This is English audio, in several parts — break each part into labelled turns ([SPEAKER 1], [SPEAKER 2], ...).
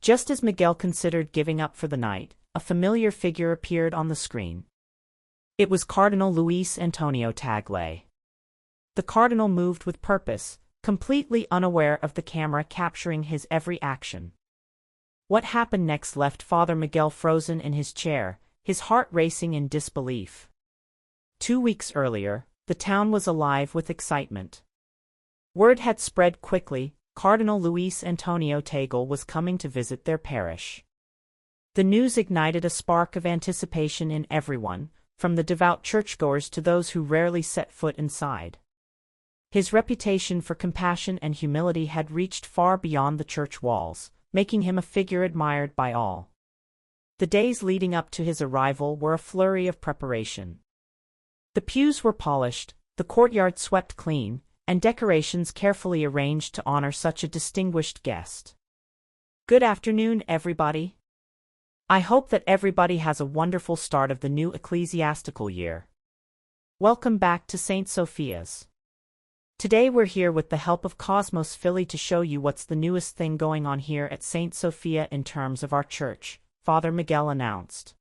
[SPEAKER 1] Just as Miguel considered giving up for the night, a familiar figure appeared on the screen. It was Cardinal Luis Antonio Tagle. The cardinal moved with purpose, completely unaware of the camera capturing his every action. What happened next left Father Miguel frozen in his chair, his heart racing in disbelief. 2 weeks earlier, the town was alive with excitement. Word had spread quickly: Cardinal Luis Antonio Tagle was coming to visit their parish. The news ignited a spark of anticipation in everyone, from the devout churchgoers to those who rarely set foot inside. His reputation for compassion and humility had reached far beyond the church walls, making him a figure admired by all. The days leading up to his arrival were a flurry of preparation. The pews were polished, the courtyard swept clean, and decorations carefully arranged to honor such a distinguished guest. Good afternoon, everybody. I hope that everybody has a wonderful start of the new ecclesiastical year. Welcome back to St. Sophia's. Today we're here with the help of Cosmos Philly to show you what's the newest thing going on here at St. Sophia in terms of our church, Father Miguel announced.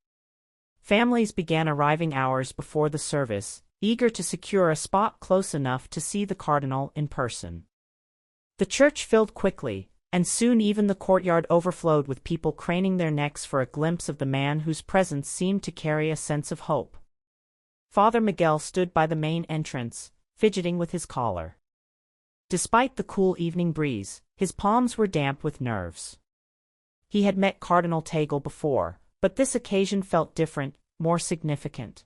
[SPEAKER 1] Families began arriving hours before the service, eager to secure a spot close enough to see the cardinal in person. The church filled quickly, and soon even the courtyard overflowed with people craning their necks for a glimpse of the man whose presence seemed to carry a sense of hope. Father Miguel stood by the main entrance, fidgeting with his collar. Despite the cool evening breeze, his palms were damp with nerves. He had met Cardinal Tagle before, but this occasion felt different, more significant.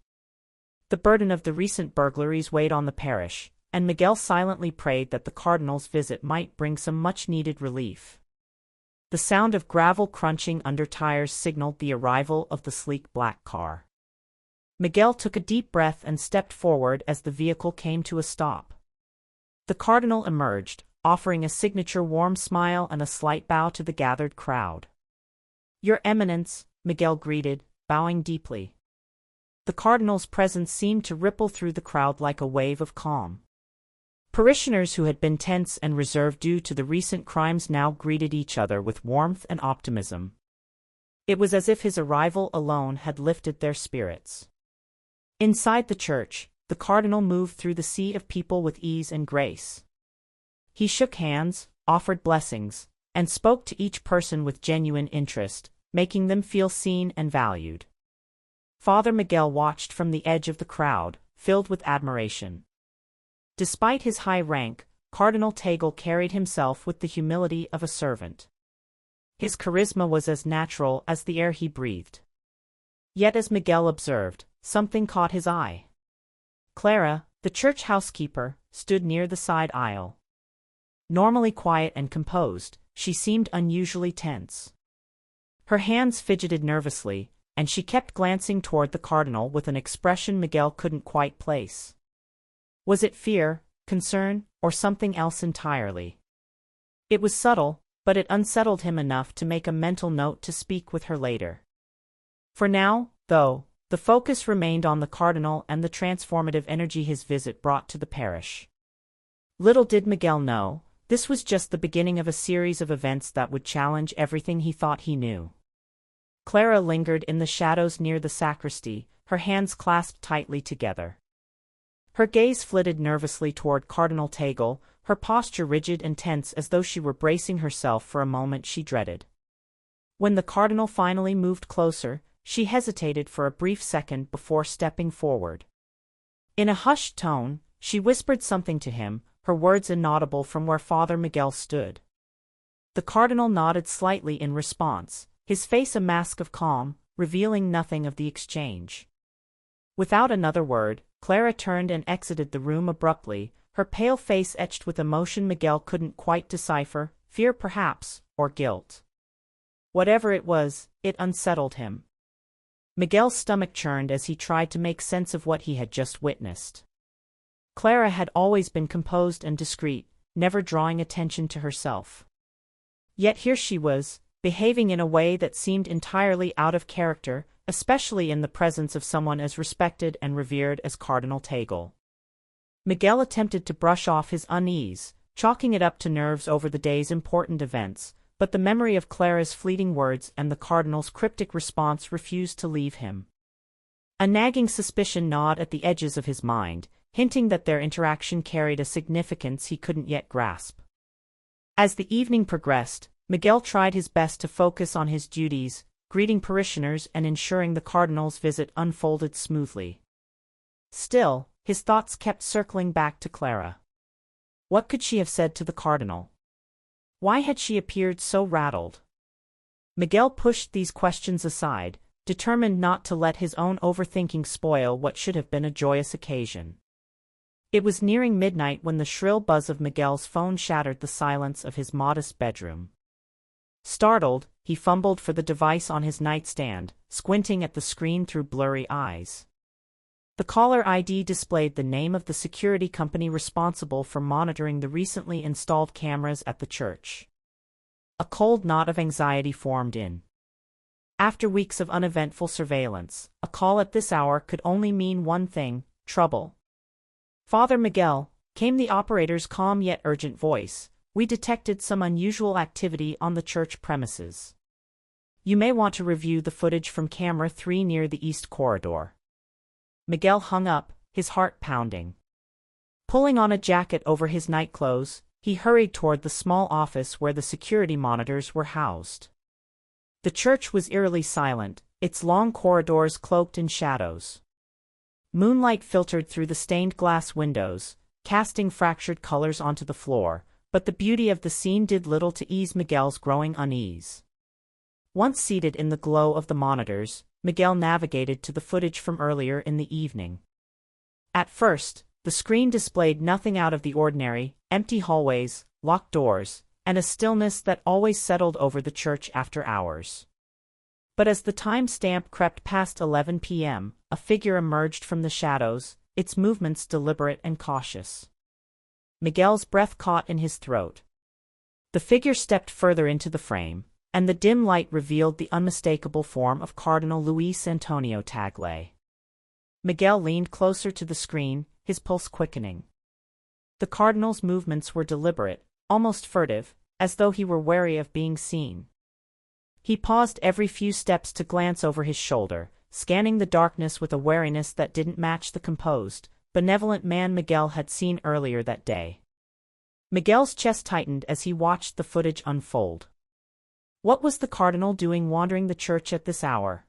[SPEAKER 1] The burden of the recent burglaries weighed on the parish, and Miguel silently prayed that the cardinal's visit might bring some much-needed relief. The sound of gravel crunching under tires signaled the arrival of the sleek black car. Miguel took a deep breath and stepped forward as the vehicle came to a stop. The cardinal emerged, offering a signature warm smile and a slight bow to the gathered crowd. "Your Eminence," Miguel greeted, bowing deeply. The cardinal's presence seemed to ripple through the crowd like a wave of calm. Parishioners who had been tense and reserved due to the recent crimes now greeted each other with warmth and optimism. It was as if his arrival alone had lifted their spirits. Inside the church, the cardinal moved through the sea of people with ease and grace. He shook hands, offered blessings, and spoke to each person with genuine interest, making them feel seen and valued. Father Miguel watched from the edge of the crowd, filled with admiration. Despite his high rank, Cardinal Tagle carried himself with the humility of a servant. His charisma was as natural as the air he breathed. Yet as Miguel observed, something caught his eye. Clara, the church housekeeper, stood near the side aisle. Normally quiet and composed, she seemed unusually tense. Her hands fidgeted nervously, and she kept glancing toward the cardinal with an expression Miguel couldn't quite place. Was it fear, concern, or something else entirely? It was subtle, but it unsettled him enough to make a mental note to speak with her later. For now, though, the focus remained on the cardinal and the transformative energy his visit brought to the parish. Little did Miguel know, this was just the beginning of a series of events that would challenge everything he thought he knew. Clara lingered in the shadows near the sacristy, her hands clasped tightly together. Her gaze flitted nervously toward Cardinal Tagle, her posture rigid and tense as though she were bracing herself for a moment she dreaded. When the cardinal finally moved closer, she hesitated for a brief second before stepping forward. In a hushed tone, she whispered something to him, her words inaudible from where Father Miguel stood. The cardinal nodded slightly in response, his face a mask of calm, revealing nothing of the exchange. Without another word, Clara turned and exited the room abruptly, her pale face etched with emotion Miguel couldn't quite decipher, fear perhaps, or guilt. Whatever it was, it unsettled him. Miguel's stomach churned as he tried to make sense of what he had just witnessed. Clara had always been composed and discreet, never drawing attention to herself. Yet here she was, behaving in a way that seemed entirely out of character, especially in the presence of someone as respected and revered as Cardinal Tagle. Miguel attempted to brush off his unease, chalking it up to nerves over the day's important events, but the memory of Clara's fleeting words and the cardinal's cryptic response refused to leave him. A nagging suspicion gnawed at the edges of his mind, hinting that their interaction carried a significance he couldn't yet grasp. As the evening progressed, Miguel tried his best to focus on his duties, greeting parishioners and ensuring the cardinal's visit unfolded smoothly. Still, his thoughts kept circling back to Clara. What could she have said to the cardinal? Why had she appeared so rattled? Miguel pushed these questions aside, determined not to let his own overthinking spoil what should have been a joyous occasion. It was nearing midnight when the shrill buzz of Miguel's phone shattered the silence of his modest bedroom. Startled, he fumbled for the device on his nightstand, squinting at the screen through blurry eyes. The caller ID displayed the name of the security company responsible for monitoring the recently installed cameras at the church. A cold knot of anxiety formed in. After weeks of uneventful surveillance, a call at this hour could only mean one thing: trouble. "Father Miguel," came the operator's calm yet urgent voice, "we detected some unusual activity on the church premises. You may want to review the footage from camera 3 near the east corridor." Miguel hung up, his heart pounding. Pulling on a jacket over his nightclothes, he hurried toward the small office where the security monitors were housed. The church was eerily silent, its long corridors cloaked in shadows. Moonlight filtered through the stained glass windows, casting fractured colors onto the floor, but the beauty of the scene did little to ease Miguel's growing unease. Once seated in the glow of the monitors, Miguel navigated to the footage from earlier in the evening. At first, the screen displayed nothing out of the ordinary: empty hallways, locked doors, and a stillness that always settled over the church after hours. But as the time stamp crept past 11 p.m., a figure emerged from the shadows, its movements deliberate and cautious. Miguel's breath caught in his throat. The figure stepped further into the frame, and the dim light revealed the unmistakable form of Cardinal Luis Antonio Tagle. Miguel leaned closer to the screen, his pulse quickening. The cardinal's movements were deliberate, almost furtive, as though he were wary of being seen. He paused every few steps to glance over his shoulder, scanning the darkness with a wariness that didn't match the composed, benevolent man Miguel had seen earlier that day. Miguel's chest tightened as he watched the footage unfold. What was the cardinal doing wandering the church at this hour?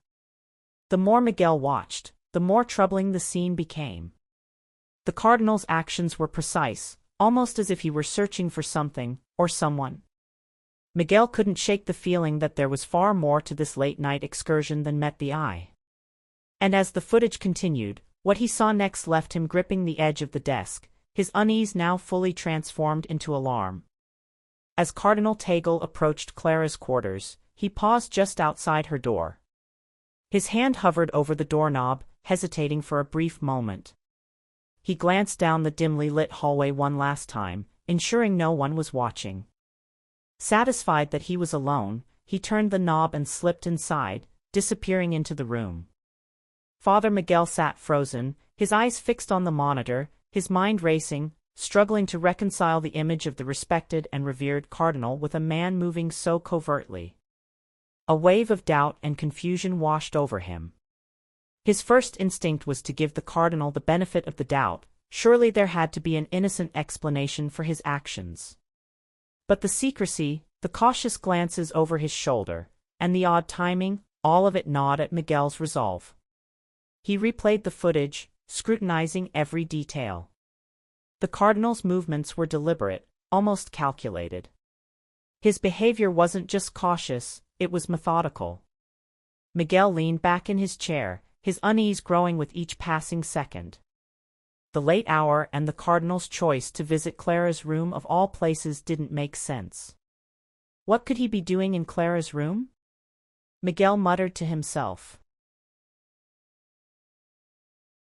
[SPEAKER 1] The more Miguel watched, the more troubling the scene became. The cardinal's actions were precise, almost as if he were searching for something, or someone. Miguel couldn't shake the feeling that there was far more to this late-night excursion than met the eye. And as the footage continued, what he saw next left him gripping the edge of the desk, his unease now fully transformed into alarm. As Cardinal Tagle approached Clara's quarters, he paused just outside her door. His hand hovered over the doorknob, hesitating for a brief moment. He glanced down the dimly lit hallway one last time, ensuring no one was watching. Satisfied that he was alone, he turned the knob and slipped inside, disappearing into the room. Father Miguel sat frozen, his eyes fixed on the monitor, his mind racing, struggling to reconcile the image of the respected and revered cardinal with a man moving so covertly. A wave of doubt and confusion washed over him. His first instinct was to give the cardinal the benefit of the doubt. Surely there had to be an innocent explanation for his actions. But the secrecy, the cautious glances over his shoulder, and the odd timing, all of it gnawed at Miguel's resolve. He replayed the footage, scrutinizing every detail. The cardinal's movements were deliberate, almost calculated. His behavior wasn't just cautious, it was methodical. Miguel leaned back in his chair, his unease growing with each passing second. The late hour and the cardinal's choice to visit Clara's room of all places didn't make sense. What could he be doing in Clara's room? Miguel muttered to himself.